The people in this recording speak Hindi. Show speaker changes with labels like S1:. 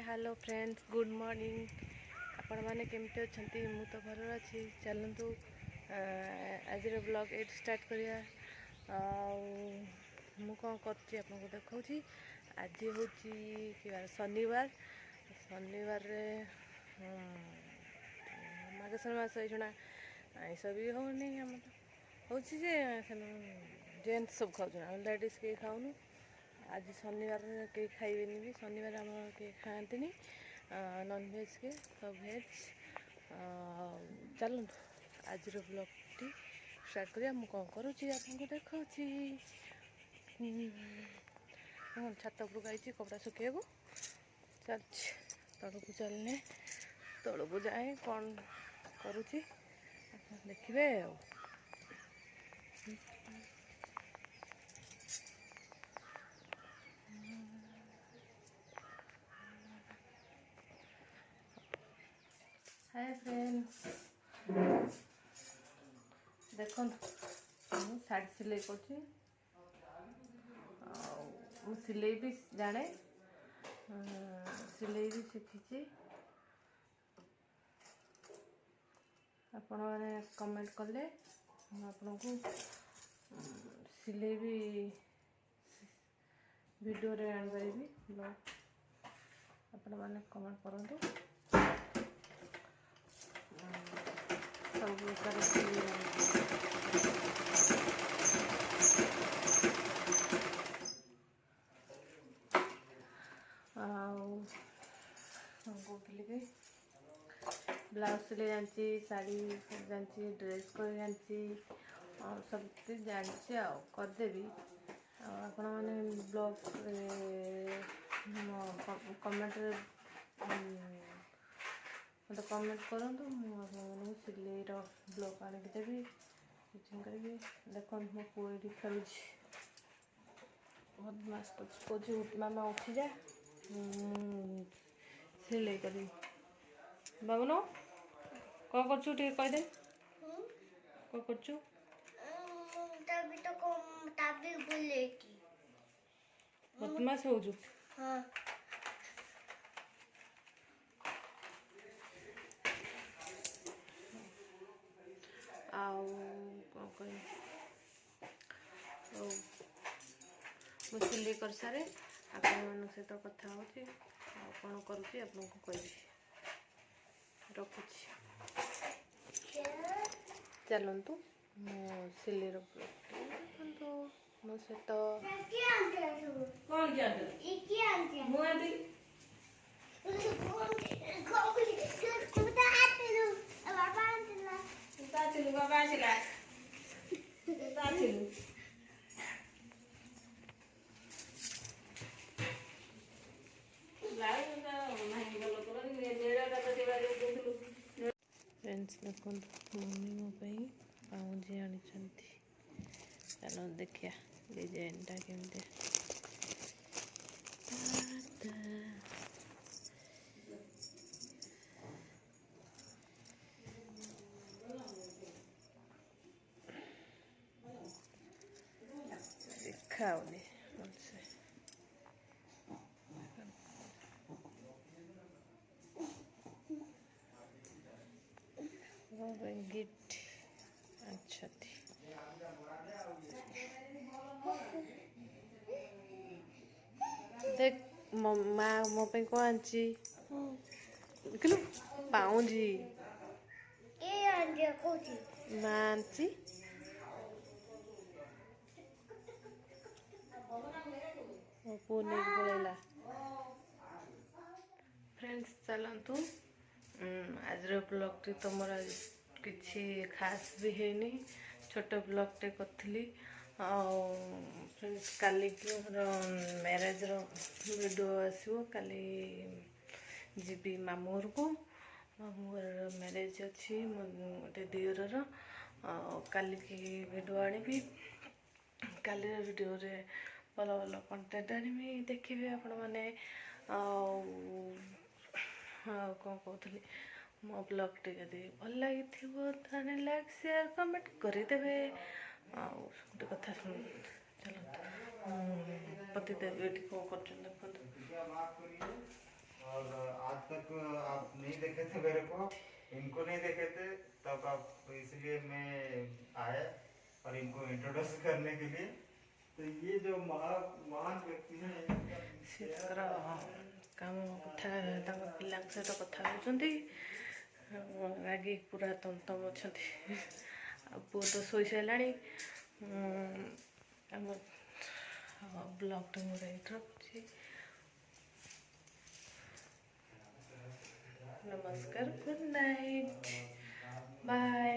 S1: हेलो फ्रेंड्स गुड मॉर्निंग आपण मैंने केमती अच्छा मु तो भल अच्छी चलतु आज ब्लॉग ये स्टार्ट करिया मु कौन कर देखा आज हूँ शनिवार शनिवार मार्गशीर मास ये आईस भी होनी हूँ जेन्ट्स सब खाऊ लेडीज कहीं खाऊनु आज शनिवार कहीं खाइबेनि भी शनिवार आम कहीं खाती नॉनवेज के सब भेज चलो आज ब्लॉग टी स्टार्ट करिया मु कौन करुँची आपको देखा छात उपरक आई कपड़ा सुखा चल तलू चलने तलू जाए कौन करुँची देखिए हाय फ्रेंड्स देखो शाढ़ी सिलाई कर सिलाई भी जाने सिलाई भी शिखी आपण मैंने कमेंट कले आपन को सिलाई भी वीडियो रे आन पारिबी ब्लॉग आपण मैंने कमेंट करंतु सब प्रकार कहली कि ब्लाउज सिलाई जानची साड़ी जानची ड्रेस कर जानची और सब चीज जानची करदेवी आपण मैंने ब्लॉग कमेंट मतलब कमेंट करूँ मुझे सिलाई ब्लॉग आनिक देवी करी देख मो पुआ ये खेलुँ बहुत मस्त कौच मामा उठी जा सिलाई करी बाबुनो कौन करचु टे कह दे कौन करचु बदमाश हो जु
S2: हाँ
S1: आउ कौन कह मुझे सिलाई कर सारे आपण सहित कथा हो कौन करुँची आपको कह रखुची चलतु मो सिलाई देखु मो सहित फ्रेंड्स देखो मम्मी मो पाउजी आनी चलो देखिया डिजाइनटा केमती देखाऊनी भलसे गिफ्ट अच्छा थी देख माँ मो पे कौन आंची देखलु पाऊँजी माँ आंची मो पु नहीं पड़ेगा फ्रेंड्स चलतु आज ब्लॉग टी तुम किसी खास भी है छोट ब्लॉग टे करी फ्रेंड्स काली मैरेज वीडियो आसो काली जीवी मामू घर को मामू घर मैरेज अच्छी गोटे दियर काली की वीडियो आनी काली वीडियो रे भल भल कंटेंट आनी देखिए आपण मैंने हाँ कौन कहती मो ब्लॉग टी जब भल लगी लाइक शेयर कमेंट करदे गोटे कथा शुण चलो पतिदेव ये कौन कर
S2: आप नहीं देखे थे मेरे को, इनको नहीं देखे थे, तब आप इसलिए मैं आया और इनको इंट्रोड्यूस करने के लिए। तो ये जो महान व्यक्ति हैं
S1: ସେ ତାଙ୍କର କାମ କଥା ତାଙ୍କ ପିଲାଙ୍କ ସହିତ କଥା ହେଉଛନ୍ତି। ରାଗି ପୁରା ତମତମ ଅଛନ୍ତି। ଆଉ ପୁଅ ତ ଶୋଇସାରିଲାଣି। ଆମ ବ୍ଲଗ୍ଟା ମୋର ଏଇଠି ରଖୁଛି। ନମସ୍କାର, ଗୁଡ୍ ନାଇଟ୍, ବାଏ।